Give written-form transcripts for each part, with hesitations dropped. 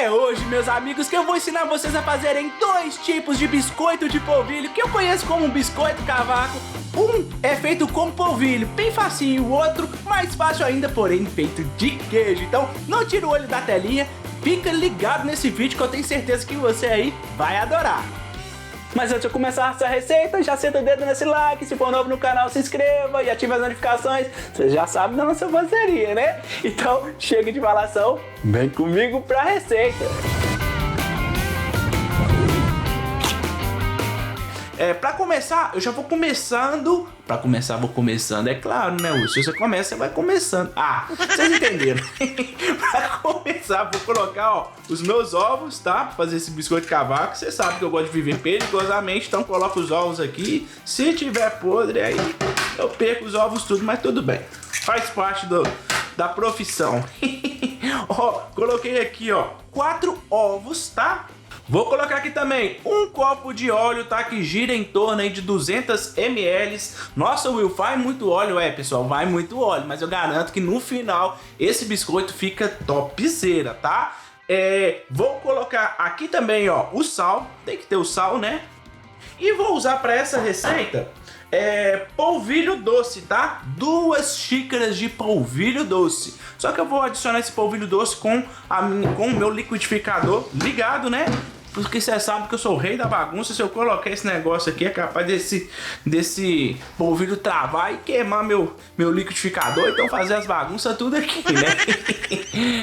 É hoje, meus amigos, que eu vou ensinar vocês a fazerem dois tipos de biscoito de polvilho que eu conheço como biscoito cavaco. Um é feito com polvilho, bem facinho, o outro mais fácil ainda, porém feito de queijo. Então não tira o olho da telinha, fica ligado nesse vídeo que eu tenho certeza que você aí vai adorar. Mas antes de eu começar essa receita, já senta o dedo nesse like, se for novo no canal, se inscreva e ative as notificações. Você já sabe da nossa parceria, né? Então, chega de falação, vem comigo pra receita. Pra começar, eu já vou começando. Vou começando, é claro, né? Se você começa, você vai começando. Ah, vocês entenderam? Pra começar, vou colocar, ó, os meus ovos, tá? Pra fazer esse biscoito cavaco. Você sabe que eu gosto de viver perigosamente, então coloco os ovos aqui. Se tiver podre, aí eu perco os ovos tudo, mas tudo bem. Faz parte da profissão. Ó, coloquei aqui, ó, 4 ovos, tá? Vou colocar aqui também um copo de óleo, tá? Que gira em torno aí de 200 ml. Nossa, Will, vai muito óleo? Pessoal, vai muito óleo. Mas eu garanto que no final esse biscoito fica topzera, tá? Vou colocar aqui também, ó, o sal. Tem que ter o sal, né? E vou usar para essa receita polvilho doce, tá? 2 xícaras de polvilho doce. Só que eu vou adicionar esse polvilho doce com o meu liquidificador ligado, né? Porque você sabe que eu sou o rei da bagunça. Se eu colocar esse negócio aqui, é capaz desse polvilho travar e queimar meu liquidificador. Então fazer as bagunças tudo aqui, né?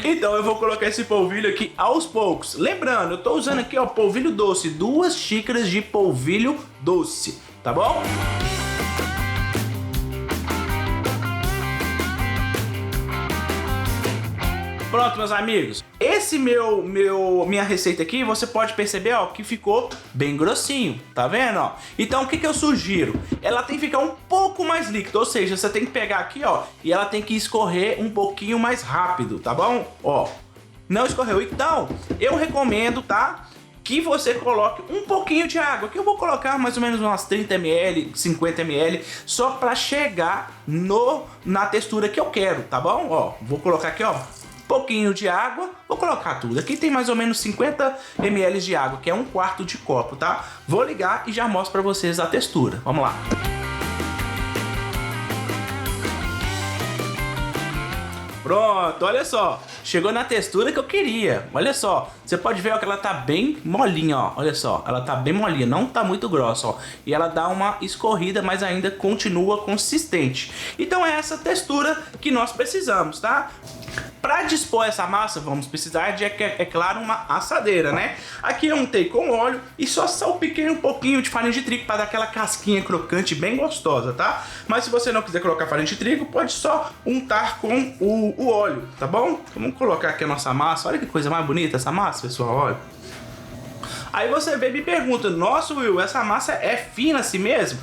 Então eu vou colocar esse polvilho aqui aos poucos. Lembrando, eu tô usando aqui, ó, polvilho doce. 2 xícaras de polvilho doce, tá bom? Pronto, meus amigos, esse minha receita aqui, você pode perceber, ó, que ficou bem grossinho, tá vendo, ó? Então o que eu sugiro? Ela tem que ficar um pouco mais líquida, ou seja, você tem que pegar aqui, ó, e ela tem que escorrer um pouquinho mais rápido, tá bom? Ó, não escorreu, então eu recomendo, tá? Que você coloque um pouquinho de água, que eu vou colocar mais ou menos umas 30 ml, 50 ml, só para chegar na textura que eu quero, tá bom? Ó, vou colocar aqui, ó, pouquinho de água, vou colocar tudo. Aqui tem mais ou menos 50 ml de água, que é 1/4 de copo, tá? Vou ligar e já mostro pra vocês a textura. Vamos lá. Pronto, olha só. Chegou na textura que eu queria. Olha só, você pode ver, ó, que ela tá bem molinha, ó. Olha só, ela tá bem molinha, não tá muito grossa, ó. E ela dá uma escorrida, mas ainda continua consistente. Então é essa textura que nós precisamos, tá? Para dispor essa massa, vamos precisar de, é claro, uma assadeira, né? Aqui eu untei com óleo e só salpiquei um pouquinho de farinha de trigo para dar aquela casquinha crocante bem gostosa, tá? Mas se você não quiser colocar farinha de trigo, pode só untar com o óleo, tá bom? Vamos colocar aqui a nossa massa. Olha que coisa mais bonita essa massa, pessoal, olha. Aí você vem e me pergunta, nossa, Will, essa massa é fina assim mesmo?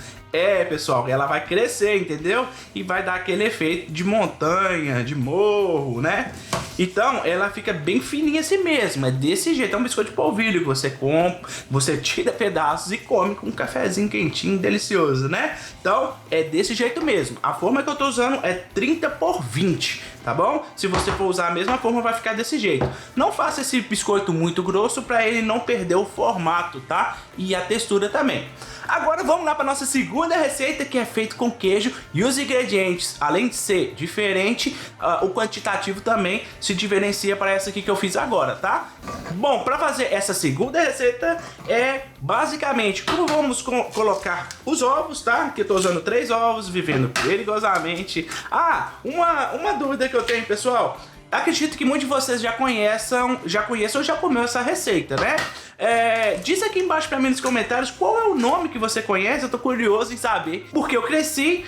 Pessoal, ela vai crescer, entendeu? E vai dar aquele efeito de montanha, de morro, né? Então, ela fica bem fininha assim mesmo. É desse jeito, é um biscoito de polvilho que você compra, você tira pedaços e come com um cafezinho quentinho, delicioso, né? Então, é desse jeito mesmo. A forma que eu tô usando é 30 por 20, tá bom? Se você for usar a mesma forma, vai ficar desse jeito. Não faça esse biscoito muito grosso para ele não perder o formato, tá? E a textura também. Agora vamos lá para nossa segunda receita, que é feito com queijo, e os ingredientes, além de ser diferente, o quantitativo também se diferencia para essa aqui que eu fiz agora, tá? Bom, para fazer essa segunda receita basicamente como vamos colocar os ovos, tá? Que eu tô usando 3 ovos, vivendo perigosamente. Uma dúvida que eu tenho, pessoal. Acredito que muitos de vocês já conheçam ou já comeu essa receita, né? Diz aqui embaixo pra mim nos comentários qual é o nome que você conhece. Eu tô curioso em saber, porque eu cresci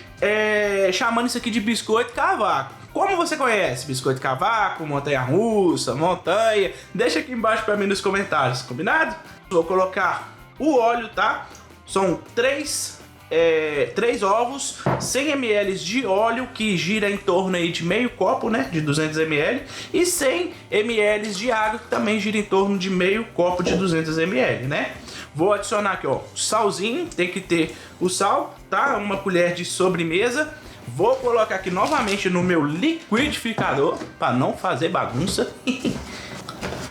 chamando isso aqui de biscoito cavaco. Como você conhece? Biscoito cavaco, montanha-russa, montanha? Deixa aqui embaixo pra mim nos comentários, combinado? Vou colocar o óleo, tá? São 3 ovos, 100 ml de óleo, que gira em torno aí de meio copo, né, de 200 ml, e 100 ml de água, que também gira em torno de meio copo de 200 ml, né? Vou adicionar aqui, ó, salzinho, tem que ter o sal, tá? Uma colher de sobremesa. Vou colocar aqui novamente no meu liquidificador, para não fazer bagunça.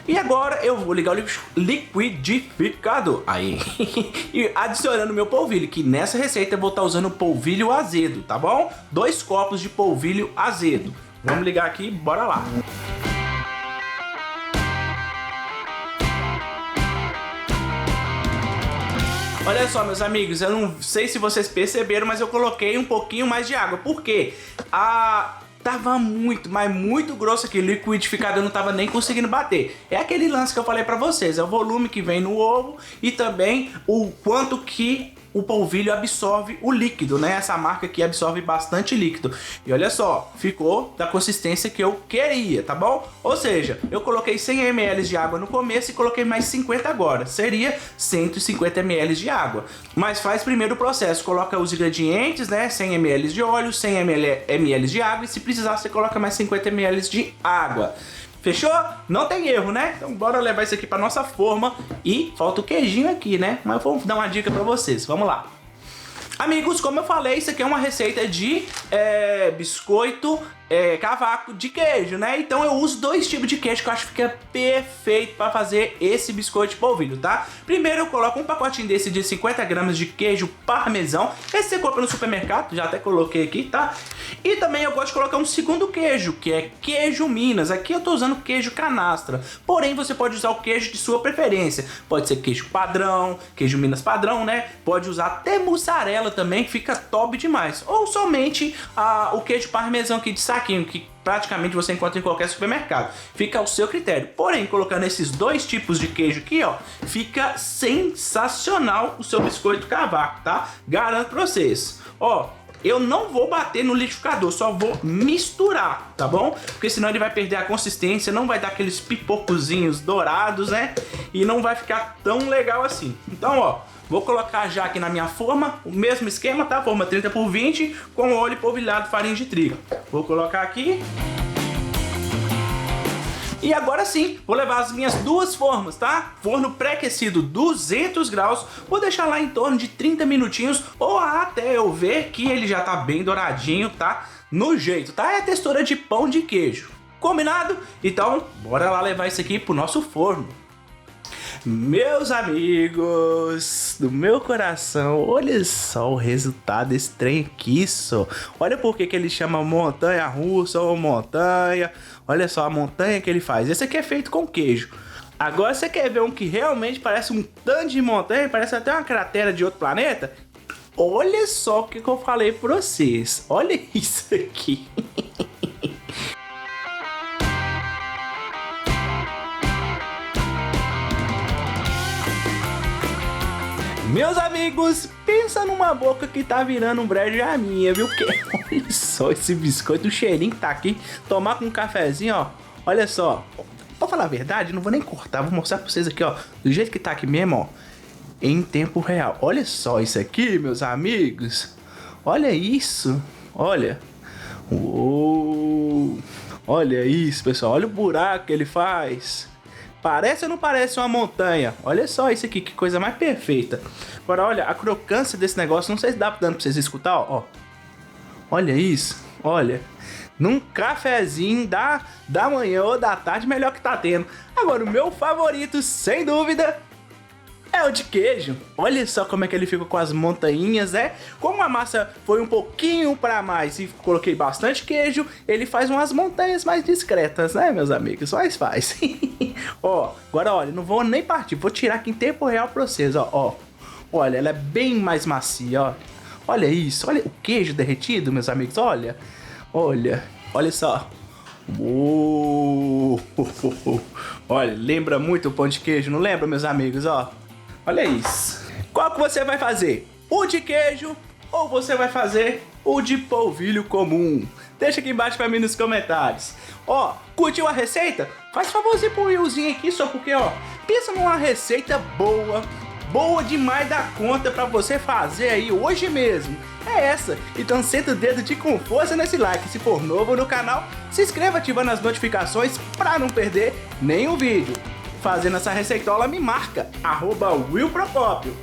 E agora eu vou ligar o liquidificador. Aí. E adicionando meu polvilho, que nessa receita eu vou estar usando polvilho azedo, tá bom? 2 copos de polvilho azedo. Vamos ligar aqui, bora lá. Olha só, meus amigos, eu não sei se vocês perceberam, mas eu coloquei um pouquinho mais de água. Por quê? Tava muito, mas muito grosso aqui. O liquidificador não tava nem conseguindo bater. É aquele lance que eu falei pra vocês. É o volume que vem no ovo e também o quanto que o polvilho absorve o líquido, né? Essa marca aqui absorve bastante líquido. E olha só, ficou da consistência que eu queria, tá bom? Ou seja, eu coloquei 100 ml de água no começo e coloquei mais 50 agora. Seria 150 ml de água. Mas faz primeiro o processo. Coloca os ingredientes, né? 100 ml de óleo, 100 ml de água e se precisar você coloca mais 50 ml de água. Fechou? Não tem erro, né? Então bora levar isso aqui pra nossa forma. E falta o queijinho aqui, né? Mas eu vou dar uma dica pra vocês. Vamos lá. Amigos, como eu falei, isso aqui é uma receita de biscoito cavaco de queijo, né? Então eu uso 2 tipos de queijo que eu acho que fica perfeito para fazer esse biscoito de polvilho, tá? Primeiro eu coloco um pacotinho desse de 50 gramas de queijo parmesão. Esse você compra no supermercado, já até coloquei aqui, tá? E também eu gosto de colocar um segundo queijo, que é queijo Minas. Aqui eu tô usando queijo canastra, porém você pode usar o queijo de sua preferência. Pode ser queijo padrão, queijo Minas padrão, né? Pode usar até mussarela também, que fica top demais. Ou somente o queijo parmesão aqui de saquinho, que praticamente você encontra em qualquer supermercado. Fica ao seu critério. Porém, colocando esses 2 tipos de queijo aqui, ó, fica sensacional o seu biscoito cavaco, tá? Garanto pra vocês. Ó, eu não vou bater no liquidificador, só vou misturar, tá bom? Porque senão ele vai perder a consistência, não vai dar aqueles pipocozinhos dourados, né? E não vai ficar tão legal assim. Então, ó, vou colocar já aqui na minha forma, o mesmo esquema, tá? Forma 30 por 20 com óleo polvilhado, farinha de trigo. Vou colocar aqui. E agora sim, vou levar as minhas 2 formas, tá? Forno pré-aquecido 200 graus, vou deixar lá em torno de 30 minutinhos ou até eu ver que ele já tá bem douradinho, tá? No jeito, tá? É a textura de pão de queijo. Combinado? Então, bora lá levar isso aqui pro nosso forno. Meus amigos do meu coração, olha só o resultado desse trem aqui, só. Olha por que ele chama montanha russa ou montanha. Olha só a montanha que ele faz. Esse aqui é feito com queijo. Agora você quer ver um que realmente parece um tanto de montanha, parece até uma cratera de outro planeta? Olha só o que eu falei pra vocês. Olha isso aqui. Meus amigos, pensa numa boca que tá virando um breja minha, viu? Porque olha só esse biscoito, o cheirinho que tá aqui. Tomar com um cafezinho, ó. Olha só. Pra falar a verdade, não vou nem cortar. Vou mostrar pra vocês aqui, ó. Do jeito que tá aqui mesmo, ó. Em tempo real. Olha só isso aqui, meus amigos. Olha isso. Olha. Uou. Olha isso, pessoal. Olha o buraco que ele faz. Parece ou não parece uma montanha? Olha só isso aqui, que coisa mais perfeita. Agora, olha, a crocância desse negócio, não sei se dá pra vocês escutar, ó. Olha isso, olha. Num cafezinho da manhã ou da tarde, melhor que tá tendo. Agora, o meu favorito, sem dúvida, é o de queijo. Olha só como é que ele fica com as montanhas, né? Como a massa foi um pouquinho pra mais e coloquei bastante queijo, ele faz umas montanhas mais discretas, né, meus amigos? Mas faz. Ó, agora olha, não vou nem partir, vou tirar aqui em tempo real pra vocês, ó. Olha, ela é bem mais macia, ó. Olha isso, olha o queijo derretido, meus amigos, olha. Olha só. Uou. Olha, lembra muito o pão de queijo, não lembra, meus amigos, ó? Olha isso. Qual que você vai fazer? O de queijo ou você vai fazer o de polvilho comum? Deixa aqui embaixo pra mim nos comentários. Ó, curtiu a receita? Faz favorzinho pro Willzinho aqui, só porque, ó, pensa numa receita boa demais da conta pra você fazer aí hoje mesmo. É essa. Então senta o dedo com força nesse like. Se for novo no canal, se inscreva ativando as notificações pra não perder nenhum vídeo. Fazendo essa receitola, me marca, @WillProcópio.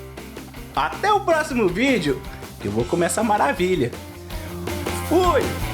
Até o próximo vídeo, que eu vou comer essa maravilha. Fui!